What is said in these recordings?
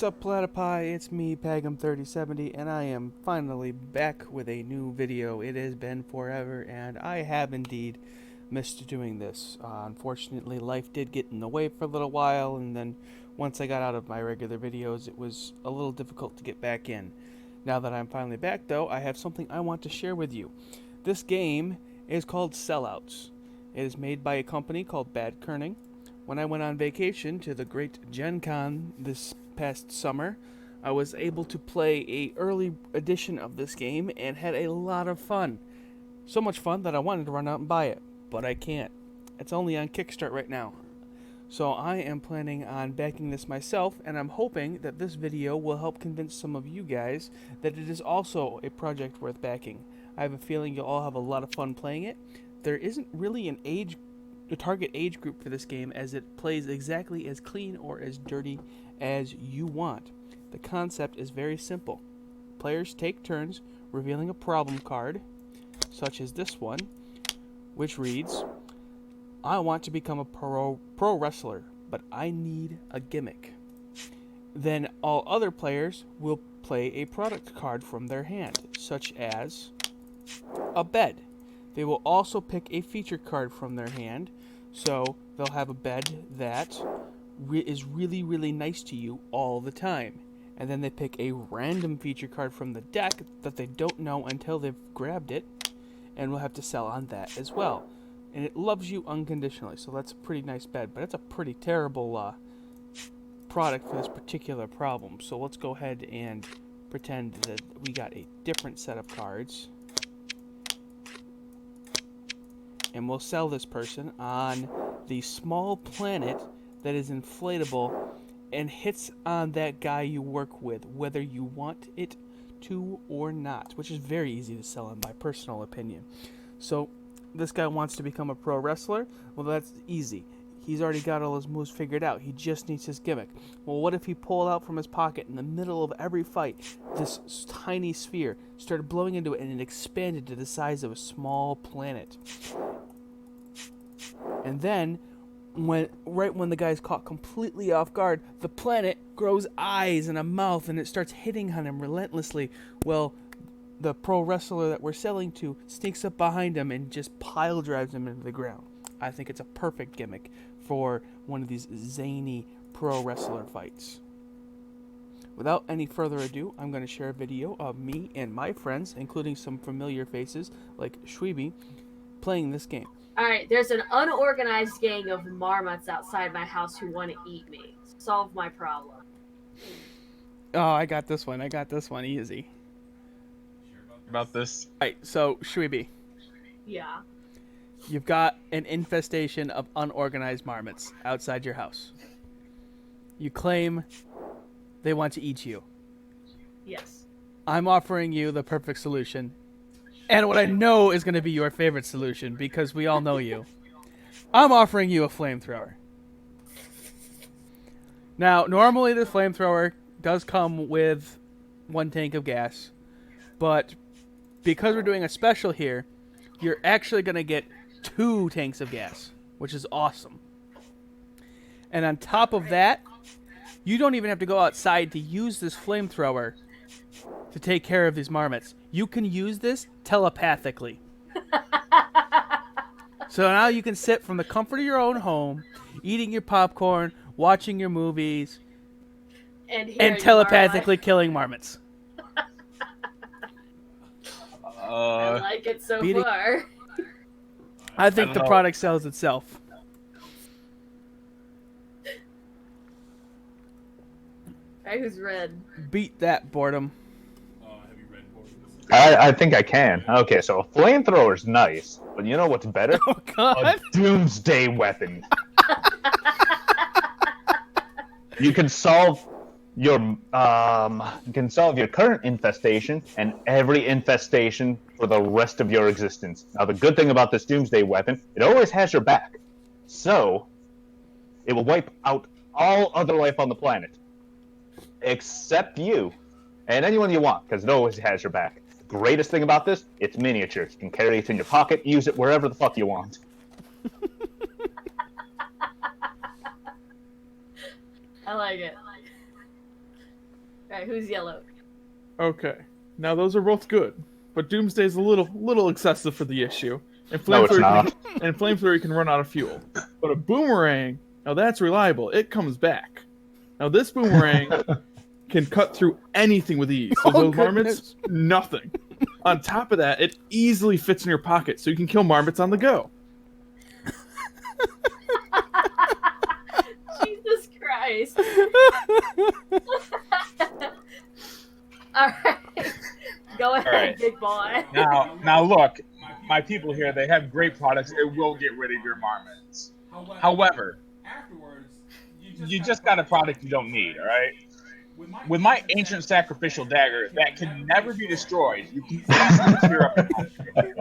What's up, Platypi? It's me, Pagm 3070, and I am finally back with a new video. It has been forever, and I have indeed missed doing this. Unfortunately, life did get in the way for a little while, and then once I got out of my regular videos, it was a little difficult to get back in. Now that I'm finally back, though, I have something I want to share with you. This game is called Sellouts. It is made by a company called Bad Kerning. When I went on vacation to the great Gen Con this past summer, I was able to play a early edition of this game and had a lot of fun. So much fun that I wanted to run out and buy it, but I can't. It's only on Kickstarter right now. So I am planning on backing this myself, and I'm hoping that this video will help convince some of you guys that it is also a project worth backing. I have a feeling you'll all have a lot of fun playing it. There isn't really a target age group for this game, as it plays exactly as clean or as dirty as you want. The concept is very simple. Players take turns revealing a problem card, such as this one, which reads, I want to become a pro wrestler, but I need a gimmick. Then all other players will play a product card from their hand, such as a bed. They will also pick a feature card from their hand, so they'll have a bed that is really, really nice to you all the time. And then they pick a random feature card from the deck that they don't know until they've grabbed it, and will have to sell on that as well. And it loves you unconditionally, so that's a pretty nice bed, but it's a pretty terrible product for this particular problem. So let's go ahead and pretend that we got a different set of cards. And we'll sell this person on the small planet that is inflatable and hits on that guy you work with, whether you want it to or not, which is very easy to sell in my personal opinion. So this guy wants to become a pro wrestler. Well, that's easy. He's already got all his moves figured out. He just needs his gimmick. Well, what if he pulled out from his pocket in the middle of every fight this tiny sphere, started blowing into it, and it expanded to the size of a small planet? And then, right when the guy's caught completely off guard, the planet grows eyes and a mouth, and it starts hitting on him relentlessly. Well, the pro wrestler that we're selling to sneaks up behind him and just pile drives him into the ground. I think it's a perfect gimmick for one of these zany pro wrestler fights. Without any further ado, I'm going to share a video of me and my friends, including some familiar faces like Shweeby, playing this game. Alright, there's an unorganized gang of marmots outside my house who want to eat me. Solve my problem. Oh, I got this one. Easy. About this. Alright, so Shweeby. Yeah. You've got an infestation of unorganized marmots outside your house. You claim they want to eat you. Yes. I'm offering you the perfect solution. And what I know is going to be your favorite solution, because we all know you. I'm offering you a flamethrower. Now, normally the flamethrower does come with 1 tank of gas. But because we're doing a special here, you're actually going to get 2 tanks of gas, which is awesome. And on top of that, you don't even have to go outside to use this flamethrower to take care of these marmots. You can use this telepathically. So now you can sit from the comfort of your own home, eating your popcorn, watching your movies, and telepathically killing marmots. I like it so far. I think the product sells itself. Alright, who's red? Beat that, boredom. Have you read boredom? I think I can. Okay, so a flamethrower's nice, but you know what's better? Oh, God. A doomsday weapon. You can solve your current infestation and every infestation for the rest of your existence. Now, the good thing about this doomsday weapon, it always has your back. So, it will wipe out all other life on the planet. Except you. And anyone you want, because it always has your back. The greatest thing about this, it's miniature. You can carry it in your pocket, use it wherever the fuck you want. I like it. Alright, who's yellow? Okay. Now those are both good, but Doomsday's a little excessive for the issue. And No, it's not. Flamethrower can run out of fuel. But a boomerang, now that's reliable. It comes back. Now this boomerang can cut through anything with ease. So Oh, those marmots, goodness. nothing. On top of that, it easily fits in your pocket, so you can kill marmots on the go. Jesus Christ. Alright. Go ahead, Alright. big boy. Now look, my people here, they have great products. They will get rid of your marmots. However, you just got a product you don't need, all right? With my ancient sacrificial dagger that can never be destroyed, you can easily clear up the conflict.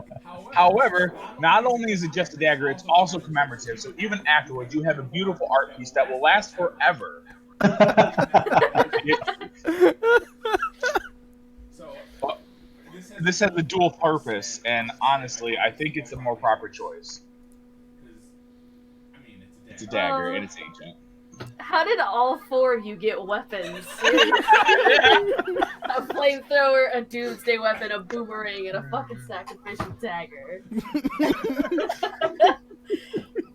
However, not only is it just a dagger, it's also commemorative. So even afterwards, you have a beautiful art piece that will last forever. This has a dual purpose, and honestly, I think it's a more proper choice. It's a dagger, and it's ancient. How did all four of you get weapons? A flamethrower, a doomsday weapon, a boomerang, and a fucking sacrificial dagger.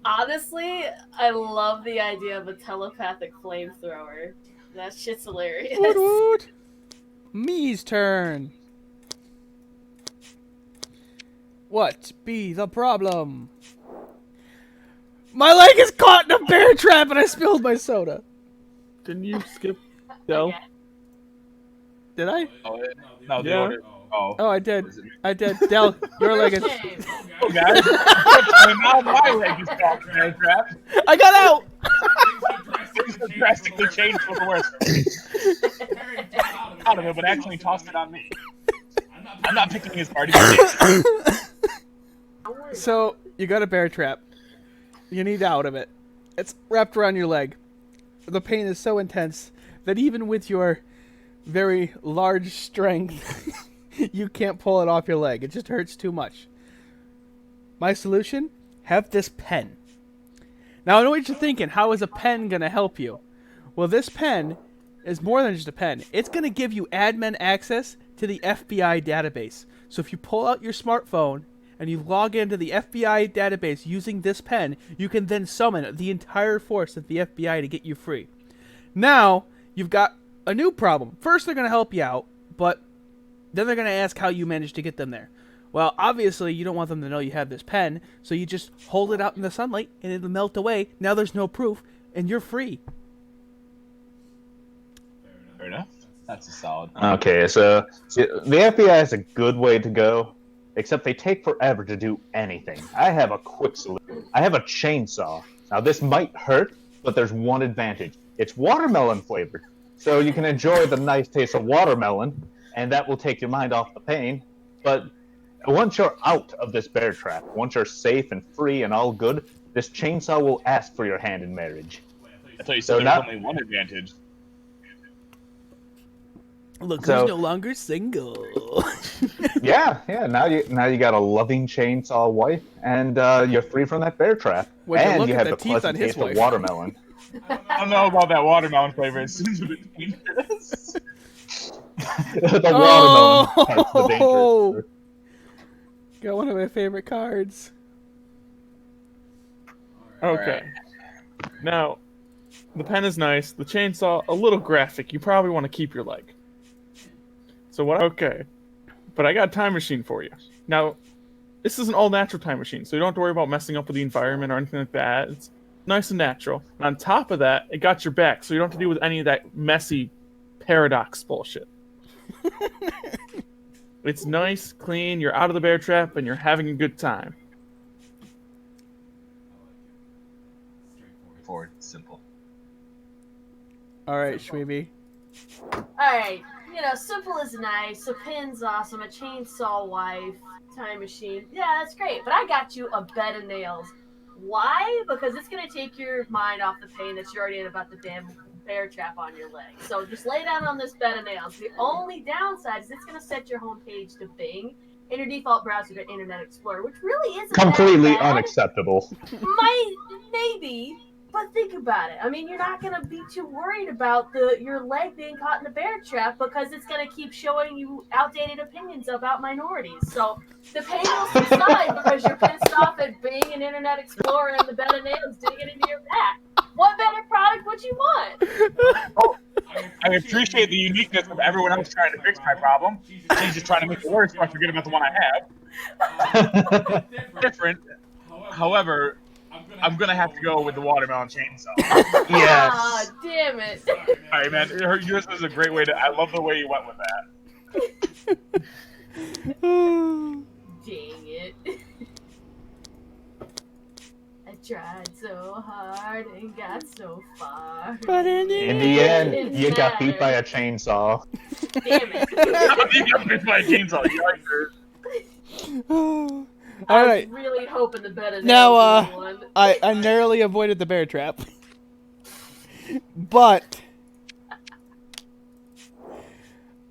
Honestly, I love the idea of a telepathic flamethrower. That shit's hilarious. Woot woot. Me's turn. What be the problem? My leg is caught in a bear trap and I spilled my soda. Didn't you skip Del? Okay. Did I? No, the Yeah. order. Oh, I did. I did. Del, your leg is... Shame. Oh, guys. Now my leg is caught in a trap. I got out! Things have drastically changed for the worse. Out of it, but actually tossed it on me. I'm not picking his party. So, you got a bear trap. You need out of it. It's wrapped around your leg. The pain is so intense that even with your very large strength, you can't pull it off your leg. It just hurts too much. My solution? Have this pen. Now, I know what you're thinking. How is a pen going to help you? Well, this pen is more than just a pen. It's going to give you admin access to the FBI database. So if you pull out your smartphone and you log into the FBI database using this pen, you can then summon the entire force of the FBI to get you free. Now, you've got a new problem. First, they're going to help you out, but then they're going to ask how you managed to get them there. Well, obviously, you don't want them to know you have this pen, so you just hold it out in the sunlight, and it'll melt away. Now there's no proof, and you're free. Fair enough. That's a solid. Okay, so the FBI is a good way to go, except they take forever to do anything. I have a quick solution. I have a chainsaw. Now, this might hurt, but there's one advantage. It's watermelon flavored, so you can enjoy the nice taste of watermelon, and that will take your mind off the pain. But once you're out of this bear trap, once you're safe and free and all good, this chainsaw will ask for your hand in marriage. I thought you So said there was now- only one advantage. Look So- who's no longer single. Yeah. Now you got a loving chainsaw wife, and you're free from that bear trap. Would you And look you at have the the teeth on pleasant his taste wife? of watermelon. I don't know about that watermelon flavor. It seems a bit dangerous. The watermelon part's the dangerous Oh! part. Got one of my favorite cards. Okay. Now, the pen is nice. The chainsaw, a little graphic. You probably want to keep your leg. So what? Okay. But I got a time machine for you. Now, this is an all-natural time machine, so you don't have to worry about messing up with the environment or anything like that. It's nice and natural. And on top of that, it got your back, so you don't have to deal with any of that messy paradox bullshit. It's nice, clean, you're out of the bear trap, and you're having a good time. Forward, simple. All right, Shweeby. Alright, simple is nice, a pin's awesome, a chainsaw wife, time machine. Yeah, that's great, but I got you a bed of nails. Why? Because it's going to take your mind off the pain that you're already in about the damn bear trap on your leg. So just lay down on this bed of nails. The only downside is it's going to set your homepage to Bing and your default browser to Internet Explorer, which really isn't Completely that bad. unacceptable. Maybe, But think about it. I mean, you're not gonna be too worried about your leg being caught in the bear trap because it's gonna keep showing you outdated opinions about minorities. So the pain will subside because you're pissed off at being an Internet Explorer and the bed of nails digging into your back. What better product would you want? Oh, I appreciate the uniqueness of everyone else trying to fix my problem. She's just trying to make it worse, but I forget about the one I have. Different. However, I'm gonna have to go with the watermelon chainsaw. Yes. Ah, damn it. Alright, man. Yours is a great way to. I love the way you went with that. Dang it. I tried so hard and got so far. But In the end, you got beat by a chainsaw. Damn it. You got bit by a chainsaw. You like her. All I right. was really hoping the better Now, nails was one. I narrowly avoided the bear trap, but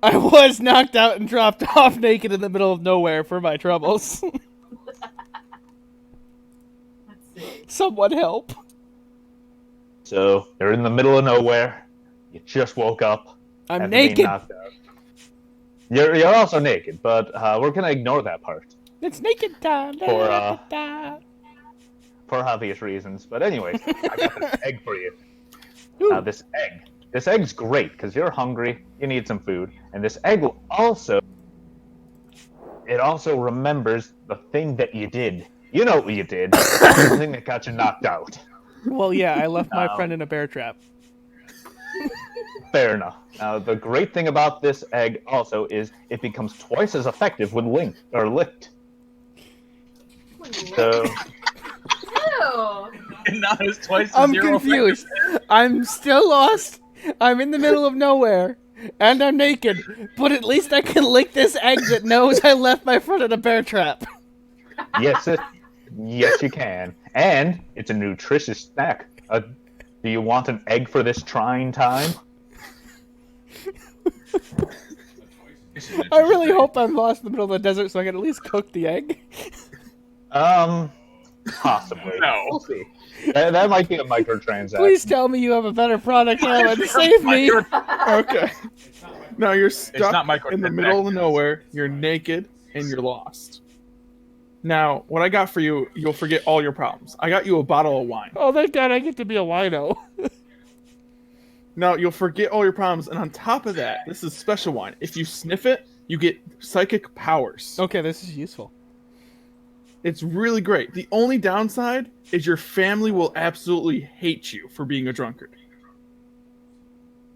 I was knocked out and dropped off naked in the middle of nowhere for my troubles. Let's see. Someone help. So you're in the middle of nowhere. You just woke up. I'm after being naked. knocked out. You're also naked, but we're gonna ignore that part It's naked time. for obvious reasons. But anyways, I got this egg for you. Ooh. Now this egg's great because you're hungry. You need some food, and this egg will also remembers the thing that you did. You know what you did. The thing that got you knocked out. Well, yeah, I left my friend in a bear trap. Fair enough. Now, the great thing about this egg also is it becomes twice as effective when licked. So, Ew. And now it's twice as I'm zero confused. I'm still lost. I'm in the middle of nowhere, and I'm naked. But at least I can lick this egg that knows I left my friend in a bear trap. yes, you can. And it's a nutritious snack. Do you want an egg for this trying time? I really hope I'm lost in the middle of the desert so I can at least cook the egg. Possibly. No. We'll see. That might be a microtransaction. Please tell me you have a better product, Alan. Save me. Okay. Now you're It's stuck not in the middle of microtransactions. nowhere. You're naked and you're lost. Now, what I got for you, you'll forget all your problems. I got you a bottle of wine. Oh, thank God I get to be a wino. Now, you'll forget all your problems, and on top of that, this is special wine. If you sniff it, you get psychic powers. Okay, this is useful. It's really great. The only downside is your family will absolutely hate you for being a drunkard.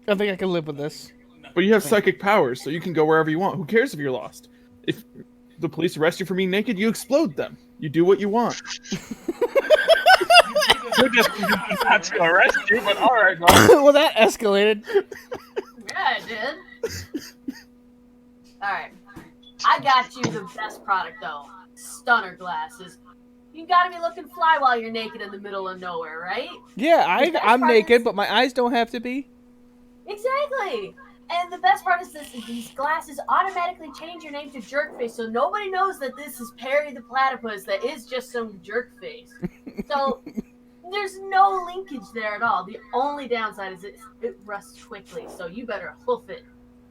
I think I can live with this. But you have psychic powers, so you can go wherever you want. Who cares if you're lost? If the police arrest you for being naked, you explode them. You do what you want. You're just not to arrest you, but alright, bro. Well, that escalated. Yeah, it did. Alright. I got you the best product, though. Stunner glasses. You gotta be looking fly while you're naked in the middle of nowhere, right? Yeah, The best I'm part naked, is- but my eyes don't have to be. Exactly! And the best part is these glasses automatically change your name to Jerkface, so nobody knows that this is Perry the Platypus that is just some jerkface. So, there's no linkage there at all. The only downside is it rusts quickly, so you better hoof it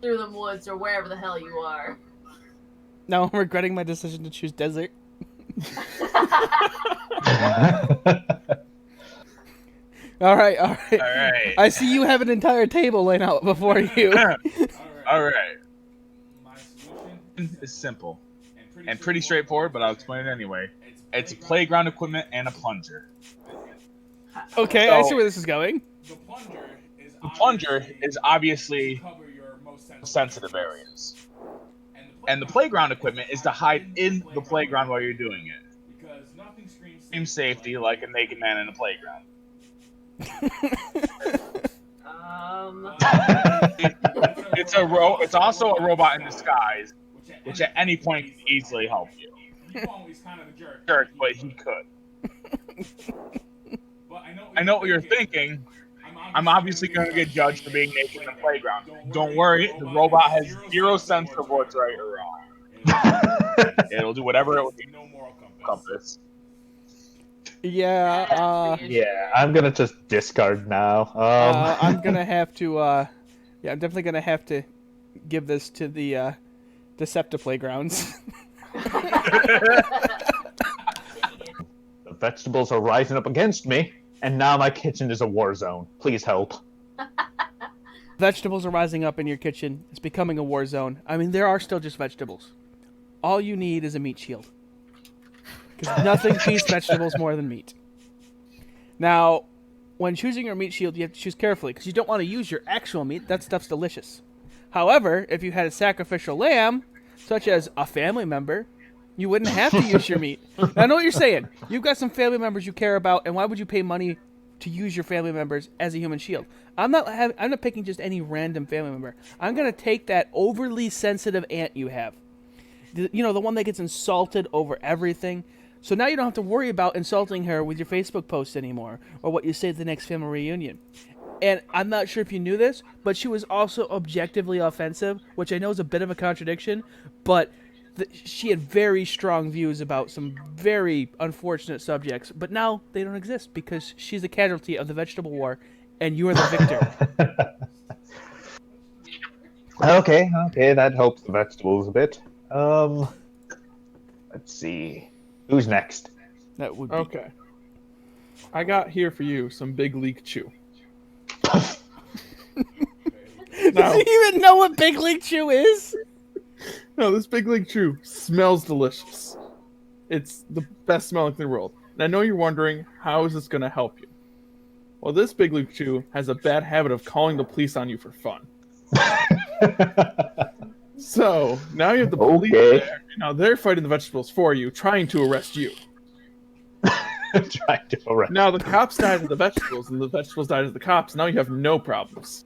through the woods or wherever the hell you are. Now I'm regretting my decision to choose desert. All right. Alright. I see you have an entire table laid out before you. Alright. My solution is simple and pretty straightforward, but I'll explain it anyway. It's playground equipment and a plunger. Okay, I So- see where this is going. The plunger is obviously sensitive areas. And the playground equipment is to hide in the playground while you're doing it. Because nothing screams safety like a naked man in a playground. It's also a robot in disguise, which at any point can easily help you. He's kind of a jerk, but he could. I know what you're thinking. I'm obviously going to get judged for being naked in the playground. Don't worry, the robot has zero sense of what's right or wrong. It'll do whatever it will do. No moral compass. Yeah, That's the issue. Yeah, I'm gonna just discard now. I'm gonna have to. Yeah, I'm definitely gonna have to give this to the Deceptive Playgrounds. The vegetables are rising up against me, and now my kitchen is a war zone. Please help. Vegetables are rising up in your kitchen. It's becoming a war zone. I mean, there are still just vegetables. All you need is a meat shield. Because nothing beats vegetables more than meat. Now, when choosing your meat shield, you have to choose carefully because you don't want to use your actual meat. That stuff's delicious. However, if you had a sacrificial lamb, such as a family member, you wouldn't have to use your meat. Now, I know what you're saying. You've got some family members you care about, and why would you pay money to use your family members as a human shield? I'm not picking just any random family member. I'm gonna take that overly sensitive aunt you have. You know, the one that gets insulted over everything. So now you don't have to worry about insulting her with your Facebook posts anymore, or what you say at the next family reunion. And I'm not sure if you knew this, but she was also objectively offensive, which I know is a bit of a contradiction, but she had very strong views about some very unfortunate subjects. But now they don't exist because she's a casualty of the vegetable war, and you are the victor. Okay, that helps the vegetables a bit. Let's see. Who's next? That would be... Okay. I got here for you some Big League Chew. Now, Do you even know what Big League Chew is? no, this Big League Chew smells delicious. It's the best smelling thing in the world. And I know you're wondering, how is this going to help you? Well, this Big League Chew has a bad habit of calling the police on you for fun. So, now you have the police there. Now they're fighting the vegetables for you, trying to arrest you. Trying to arrest. Now the cops died of the vegetables, and the vegetables died of the cops. Now you have no problems.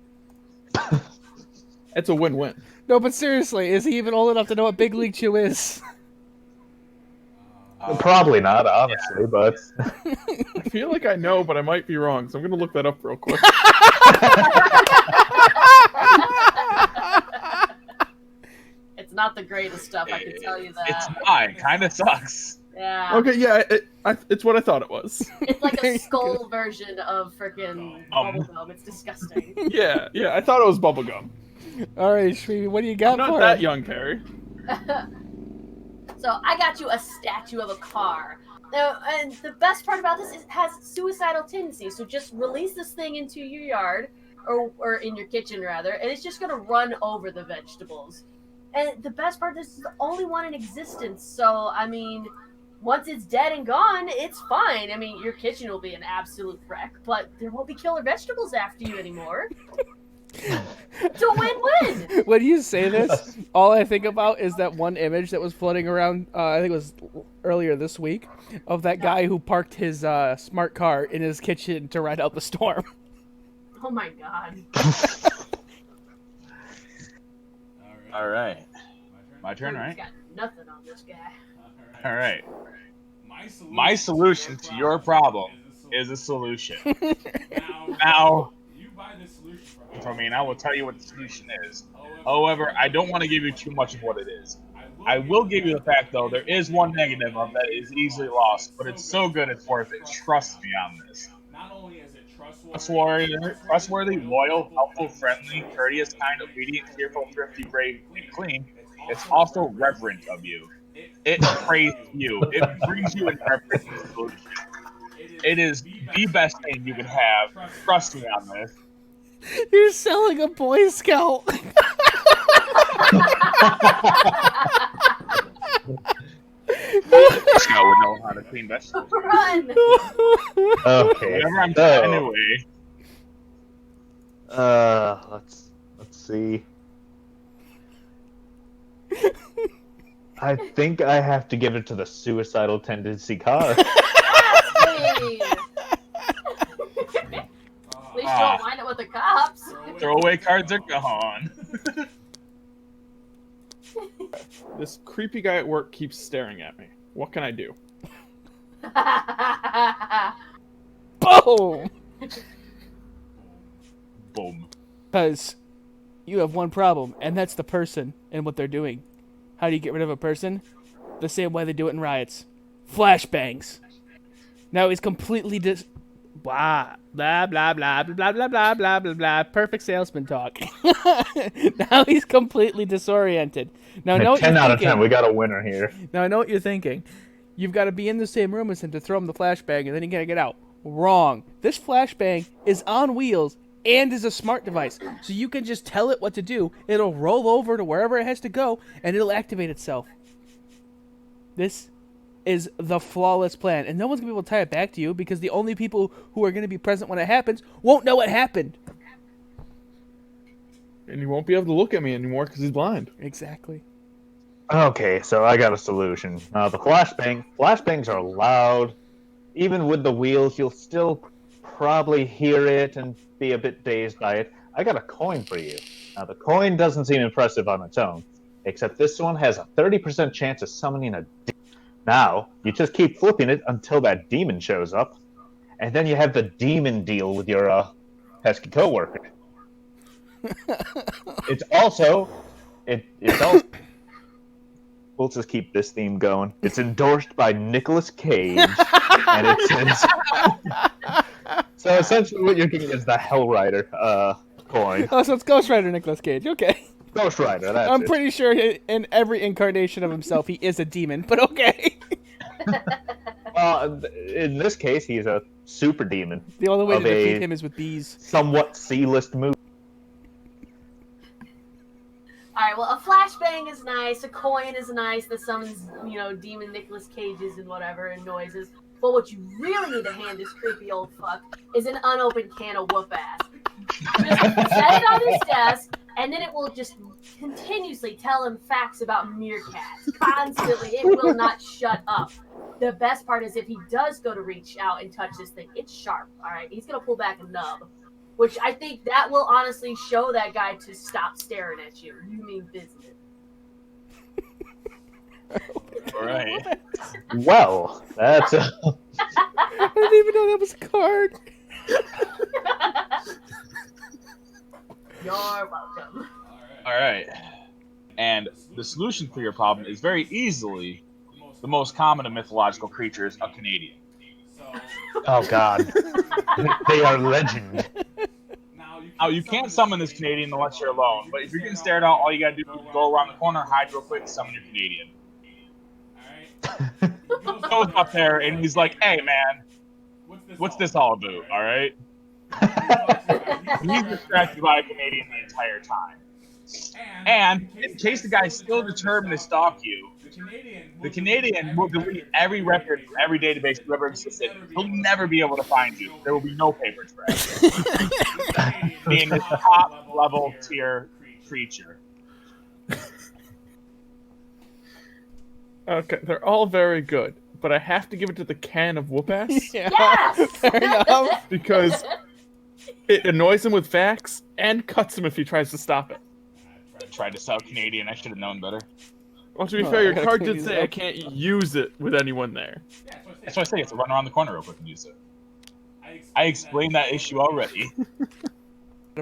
It's a win-win. No, but seriously, is he even old enough to know what Big League Chew is? Probably not, honestly, but I feel like I know, but I might be wrong, so I'm going to look that up real quick. It's not the greatest stuff, I can tell you that. It's not. It kind of sucks. Yeah. Okay, yeah, it's what I thought it was. It's like a skull version of freaking bubblegum. It's disgusting. Yeah, I thought it was bubblegum. All right, Shreevy, what do you got I'm not for that us? young, Perry. So I got you a statue of a car. Now, and the best part about this is it has suicidal tendencies. So just release this thing into your yard, or in your kitchen rather, and it's just gonna run over the vegetables. And the best part, this is the only one in existence. So I mean, once it's dead and gone, it's fine. I mean, your kitchen will be an absolute wreck, but there won't be killer vegetables after you anymore. It's a win-win. When you say this, all I think about is that one image that was floating around, I think it was earlier this week, of that guy who parked his smart car in his kitchen to ride out the storm. Oh my god. All right. My turn, He's right? got nothing on this guy. All right. My solution to your problem is a solution. Now, you buy the solution from me, and I will tell you what the solution is. However, I don't want to give you too much of what it is. I will give you the fact, though, there is one negative of that is easily lost, but it's so good it's worth it. Trust me on this. Trustworthy, loyal, helpful, friendly, courteous, kind, obedient, cheerful, thrifty, brave, and clean. It's also reverent of you. It prays you. It brings you in reverence to the solution. It is the best thing you can have. Trust me on this. You're selling a Boy Scout. Scout would know how to clean vegetables. Run! okay. Whatever I'm So, anyway. let's see. I think I have to give it to the suicidal tendency car. Please. At least you don't wind up with the cops. Throwaway cards are gone. This creepy guy at work keeps staring at me. What can I do? Boom! Boom. Because you have one problem, and that's the person and what they're doing. How do you get rid of a person? The same way they do it in riots. Flashbangs. Now he's completely blah blah blah blah blah blah blah blah blah blah. Perfect salesman talk. Now he's completely disoriented. Now know what 10 you're out of thinking. 10. We got a winner here. Now I know what you're thinking. You've got to be in the same room as him to throw him the flashbang, and then you gotta get out. Wrong. This flashbang is on wheels and is a smart device, so you can just tell it what to do. It'll roll over to wherever it has to go, and it'll activate itself. This is the flawless plan, and no one's gonna be able to tie it back to you because the only people who are gonna be present when it happens won't know what happened. And he won't be able to look at me anymore because he's blind. Exactly. Okay, so I got a solution. The flashbangs are loud. Even with the wheels, you'll still probably hear it and be a bit dazed by it. I got a coin for you. Now, the coin doesn't seem impressive on its own, except this one has a 30% chance of summoning a demon. Now, you just keep flipping it until that demon shows up, and then you have the demon deal with your pesky coworker. It's also... We'll just keep this theme going. It's endorsed by Nicolas Cage, and it says... So essentially what you're getting is the Hell Rider coin. Oh, so it's Ghost Rider Nicolas Cage. Okay. Ghost Rider, that's I'm it. pretty sure in every incarnation of himself he is a demon, but okay. In this case, he's a super demon. The only way to Of defeat a him is with bees. somewhat C-list movie. Alright, well, a flashbang is nice, a coin is nice that summons, demon Nicolas Cages and whatever and noises. But what you really need to hand this creepy old fuck is an unopened can of whoop ass. Just set it on his desk, and then it will just continuously tell him facts about meerkats. Constantly. It will not shut up. The best part is if he does go to reach out and touch this thing, it's sharp, alright? He's going to pull back a nub. Which I think that will honestly show that guy to stop staring at you. You mean business. All right. Well, that's a... I didn't even know that was a card. You're welcome. All right. And the solution for your problem is very easily the most common of mythological creatures, a Canadian. Oh, God. They are legend. Now, you can't summon this Canadian unless you're alone, but if you're getting stared at, all you gotta do is go around the corner, hide real quick, summon your Canadian. He goes up there, and he's like, hey, man, what's this all about, alright? He's distracted by a Canadian the entire time. And in case the guy's still determined to stalk you, the Canadian will delete every record from every database you've ever existed. He'll never be able to find you. There will be no paper trail. Being this top level tier creature. Okay, they're all very good, but I have to give it to the can of whoop ass Yeah. Yes! Fair enough. because it annoys him with facts and cuts him if he tries to stop it. I tried to sell Canadian. I should have known better. Well, to be Oh, fair, I your gotta card clean did these say I up. can't use it with anyone there. That's why I say it's a run around the corner real quick and use it. I explained that issue already.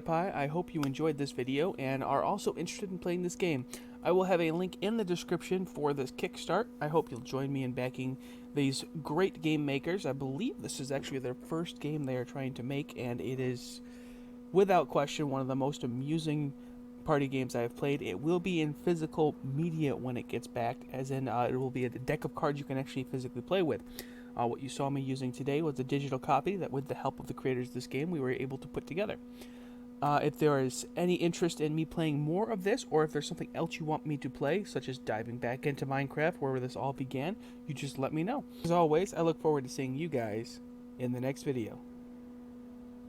Pie, I hope you enjoyed this video and are also interested in playing this game. I will have a link in the description for this Kickstart. I hope you'll join me in backing these great game makers. I believe this is actually their first game they are trying to make, and it is, without question, one of the most amusing party games I've played. It will be in physical media when it gets backed, as in it will be a deck of cards you can actually physically play with. What you saw me using today was a digital copy that, with the help of the creators of this game, we were able to put together. If there is any interest in me playing more of this, or if there's something else you want me to play, such as diving back into Minecraft where this all began, you just let me know. As always, I look forward to seeing you guys in the next video.